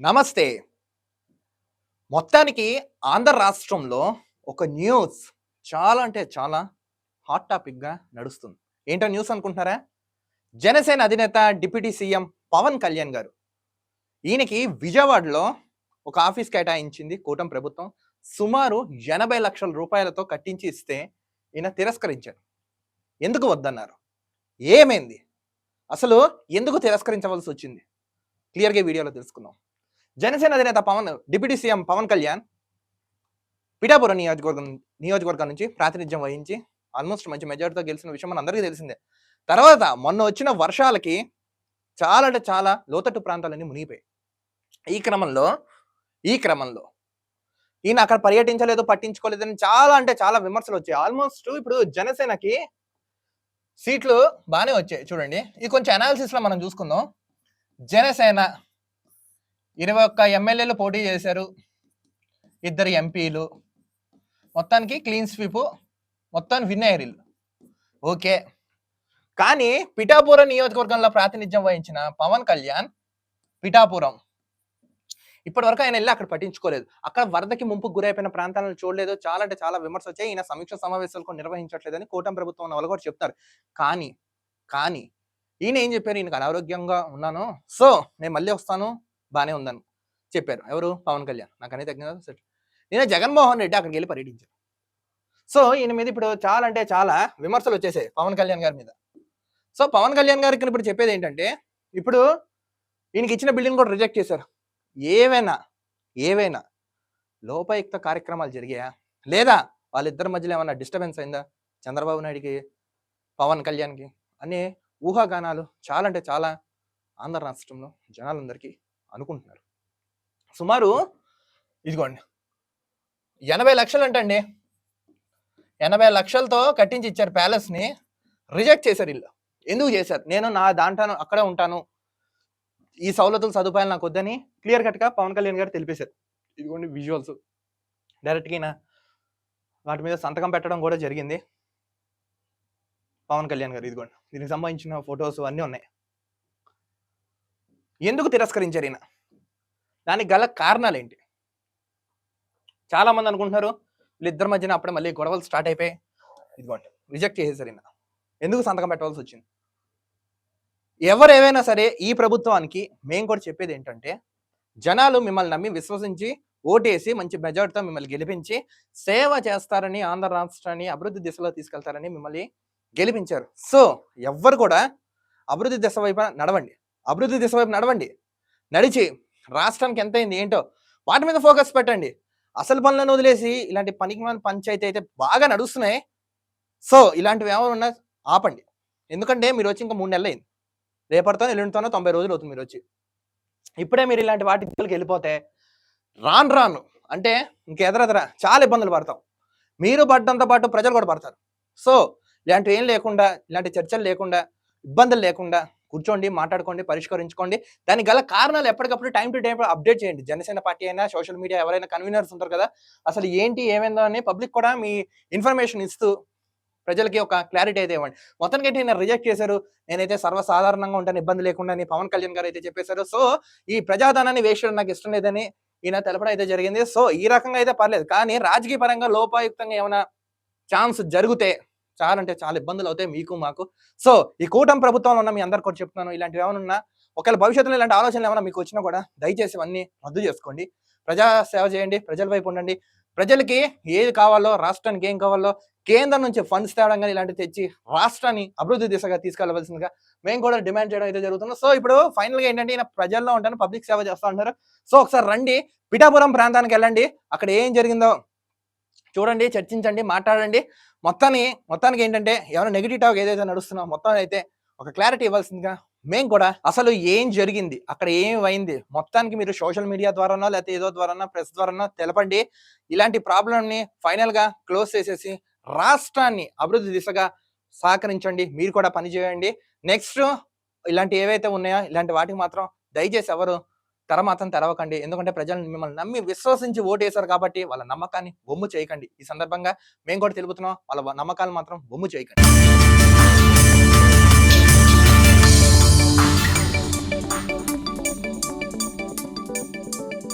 నమస్తే. మొత్తానికి ఆంధ్ర రాష్ట్రంలో ఒక న్యూస్ చాలా అంటే చాలా హాట్ టాపిక్‌గా నడుస్తుంది. ఏంటో న్యూస్ అనుకుంటున్నారా? జనసేన అధినేత డిప్యూటీ సీఎం పవన్ కళ్యాణ్ గారు. ఈయనకి విజయవాడలో ఒక ఆఫీస్ కేటాయించింది కూటమి ప్రభుత్వం. సుమారు 80,00,000 రూపాయలతో కట్టించి ఇస్తే ఈయన తిరస్కరించారు. ఎందుకు వద్దన్నారు? ఏమైంది? అసలు ఎందుకు తిరస్కరించవలసొచ్చింది? క్లియర్‌గా ఈ వీడియోలో తెలుసుకుందాం. జనసేన అధినేత డిప్యూటీ సీఎం పవన్ కళ్యాణ్ పిఠాపురం నియోజకవర్గం నుంచి ప్రాతినిధ్యం వహించి ఆల్మోస్ట్ మంచి మెజారిటీతో గెలిచిన విషయం మనందరికీ తెలిసిందే. తర్వాత మొన్న వచ్చిన వర్షాలకి చాలా అంటే చాలా లోతట్టు ప్రాంతాలన్నీ మునిగిపోయాయి. ఈ క్రమంలో ఈయన అక్కడ పర్యటించలేదు, పట్టించుకోలేదని చాలా అంటే చాలా విమర్శలు వచ్చాయి. ఆల్మోస్ట్ ఇప్పుడు జనసేనకి సీట్లు బాగానే వచ్చాయి. చూడండి, ఇది కొంచెం అనాలిసిస్ లో మనం చూసుకుందాం. జనసేన 21 ఎమ్మెల్యేలు పోటీ చేశారు, 2 ఎంపీలు, మొత్తానికి క్లీన్ స్వీప్, మొత్తం విన్ అయ్యారు. ఓకే, కానీ పిఠాపురం నియోజకవర్గంలో ప్రాతినిధ్యం వహించిన పవన్ కళ్యాణ్ పిఠాపురం ఇప్పటి వరకు ఆయన వెళ్ళి అక్కడ పట్టించుకోలేదు. అక్కడ వరదకి ముంపుకు గురైపోయిన ప్రాంతాలను చూడలేదు. చాలా అంటే చాలా విమర్శలు వచ్చాయి. ఈయన సమీక్ష సమావేశాలు నిర్వహించట్లేదని కూటమి ప్రభుత్వం ఉన్న వాళ్ళు కూడా చెప్తారు. కానీ ఈయన ఏం చెప్పారు? ఈయనకు అనారోగ్యంగా ఉన్నాను, సో నేను మళ్ళీ వస్తాను, బానే ఉందని చెప్పారు. ఎవరు? పవన్ కళ్యాణ్. నాకు అనేది తగ్గిన సెట్. నేను జగన్మోహన్ రెడ్డి అక్కడికి వెళ్ళి పర్యటించారు. సో ఈయన మీద ఇప్పుడు చాలా అంటే చాలా విమర్శలు వచ్చేసాయి పవన్ కళ్యాణ్ గారి మీద. సో పవన్ కళ్యాణ్ గారికి ఇప్పుడు చెప్పేది ఏంటంటే, ఇప్పుడు ఈయనకి ఇచ్చిన బిల్డింగ్ కూడా రిజెక్ట్ చేశారు. ఏవైనా లోపయుక్త కార్యక్రమాలు జరిగాయా, లేదా వాళ్ళిద్దరి మధ్యలో ఏమన్నా డిస్టర్బెన్స్ అయిందా చంద్రబాబు నాయుడికి పవన్ కళ్యాణ్కి అనే ఊహాగానాలు చాలా అంటే చాలా ఆంధ్ర రాష్ట్రంలో జనాలందరికీ అనుకుంటున్నారు. సుమారు ఇదిగోండి 80 లక్షలు అంటండి. 80 లక్షలతో కట్టించి ఇచ్చారు ప్యాలెస్ ని, రిజెక్ట్ చేశారు. ఇల్లు ఎందుకు చేశారు? నేను నా దాంట్లో అక్కడే ఉంటాను, ఈ సౌలతులు సదుపాయాలు నాకు వద్దని క్లియర్ కట్ గా పవన్ కళ్యాణ్ గారు తెలిపేశారు. ఇదిగోండి విజువల్స్, డైరెక్ట్గా ఈయన వాటి మీద సంతకం పెట్టడం కూడా జరిగింది పవన్ కళ్యాణ్ గారు. ఇదిగోండి, దీనికి సంబంధించిన ఫొటోస్ అన్నీ ఉన్నాయి. ఎందుకు తిరస్కరించారు ఈయన? దానికి గల కారణాలు ఏంటి? చాలా మంది అనుకుంటున్నారు వీళ్ళిద్దరి మధ్యన అప్పుడే మళ్ళీ గొడవలు స్టార్ట్ అయిపోయి ఇదిగోండి రిజెక్ట్ చేసేసారు ఈయన. ఎందుకు సంతకం పెట్టవలసి వచ్చింది? ఎవరేవైనా సరే ఈ ప్రభుత్వానికి మేము కూడా చెప్పేది ఏంటంటే, జనాలు మిమ్మల్ని నమ్మి విశ్వసించి ఓటేసి మంచి మెజార్టీతో మిమ్మల్ని గెలిపించి సేవ చేస్తారని, ఆంధ్ర రాష్ట్రాన్ని అభివృద్ధి దిశలో తీసుకెళ్తారని మిమ్మల్ని గెలిపించారు. సో ఎవ్వరు కూడా అభివృద్ధి దిశ వైపు నడవండి. నడిచి రాష్ట్రానికి ఎంత అయింది ఏంటో వాటి మీద ఫోకస్ పెట్టండి. అసలు పనులను వదిలేసి ఇలాంటి పనికిమాలిన పంచాయతీ అయితే బాగా నడుస్తున్నాయి. సో ఇలాంటివి ఏమైనా ఉన్నా ఆపండి. ఎందుకంటే మీరు వచ్చి ఇంకా 3 నెలలు అయింది. రేపటితో ఎల్లుండితోనో 90 రోజులు అవుతుంది మీరు వచ్చి. ఇప్పుడే మీరు ఇలాంటి వాటికి వెళ్ళిపోతే రాను అంటే ఇంకెదరెదర చాలా ఇబ్బందులు పడతాం. మీరు పడ్డంతో పాటు ప్రజలు కూడా పడతారు. సో ఇలాంటివి ఏం లేకుండా, ఇలాంటి చర్చలు లేకుండా, ఇబ్బందులు లేకుండా కూర్చోండి, మాట్లాడుకోండి, పరిష్కరించుకోండి. దానికి గల కారణాలు ఎప్పటికప్పుడు టైం టు టైం అప్డేట్ చేయండి. జనసేన పార్టీ అయినా, సోషల్ మీడియా ఎవరైనా కన్వీనర్స్ ఉంటారు కదా, అసలు ఏంటి ఏమైందో అని పబ్లిక్ కూడా మీ ఇన్ఫర్మేషన్ ఇస్తూ ప్రజలకి ఒక క్లారిటీ అయితే ఇవ్వండి. మొత్తానికి అయితే నేను రిజెక్ట్ చేశారు, నేనైతే సర్వసాధారణంగా ఉంటాను, ఇబ్బంది లేకుండా అని పవన్ కళ్యాణ్ గారు అయితే చెప్పేశారు. సో ఈ ప్రజాధనాన్ని వేస్ట్ చేయడం నాకు ఇష్టం లేదని ఈయన తెలపడం అయితే జరిగింది. సో ఈ రకంగా అయితే పర్లేదు, కానీ రాజకీయ పరంగా లోపాయుక్తంగా ఏమైనా ఛాన్స్ జరిగితే చాలా అంటే చాలా ఇబ్బందులు అవుతాయి మీకు మాకు. సో ఈ కూటమి ప్రభుత్వంలో ఉన్న మీ అందరికి కూడా చెప్తున్నాను, ఇలాంటివి ఏమైనా ఉన్నా, ఒకవేళ భవిష్యత్తులో ఇలాంటి ఆలోచనలు ఏమైనా మీకు వచ్చినా కూడా దయచేసి ఇవన్నీ రద్దు చేసుకోండి. ప్రజా సేవ చేయండి, ప్రజల వైపు ఉండండి. ప్రజలకి ఏది కావాలో, రాష్ట్రానికి ఏం కావాలో కేంద్రం నుంచి ఫండ్స్ తేవడం కానీ ఇలాంటివి తెచ్చి రాష్ట్రాన్ని అభివృద్ధి దిశగా తీసుకెళ్లవలసిందిగా మేము కూడా డిమాండ్ చేయడం అయితే జరుగుతుంది. సో ఇప్పుడు ఫైనల్ గా ఏంటంటే ఈయన ప్రజల్లో ఉంటాను, పబ్లిక్ సేవ చేస్తూ ఉంటారు. సో ఒకసారి రండి, పిఠాపురం ప్రాంతానికి వెళ్ళండి, అక్కడ ఏం జరిగిందో చూడండి, చర్చించండి, మాట్లాడండి. మొత్తానికి ఏంటంటే ఏమైనా నెగిటివ్ టాక్ ఏదైతే నడుస్తున్నా మొత్తం అయితే ఒక క్లారిటీ ఇవ్వాల్సిందిగా మేము కూడా అసలు ఏం జరిగింది, అక్కడ ఏం అయింది, మొత్తానికి మీరు సోషల్ మీడియా ద్వారానో లేకపోతే ఏదో ద్వారానో ప్రెస్ ద్వారానో తెలపండి. ఇలాంటి ప్రాబ్లంని ఫైనల్ గా క్లోజ్ చేసేసి రాష్ట్రాన్ని అభివృద్ధి దిశగా సహకరించండి. మీరు కూడా పని చేయండి. నెక్స్ట్ ఇలాంటి ఏవైతే ఉన్నాయో ఇలాంటి వాటికి మాత్రం దయచేసి ఎవరు మాత్రం తెరవకండి. ఎందుకంటే ప్రజలు మిమ్మల్ని నమ్మి విశ్వసించి ఓటేశారు కాబట్టి వాళ్ళ నమ్మకాన్ని బొమ్ము చేయకండి. ఈ సందర్భంగా మేము కూడా తెలుపుతున్నాం, వాళ్ళ నమ్మకాలు మాత్రం బొమ్ము చేయకండి.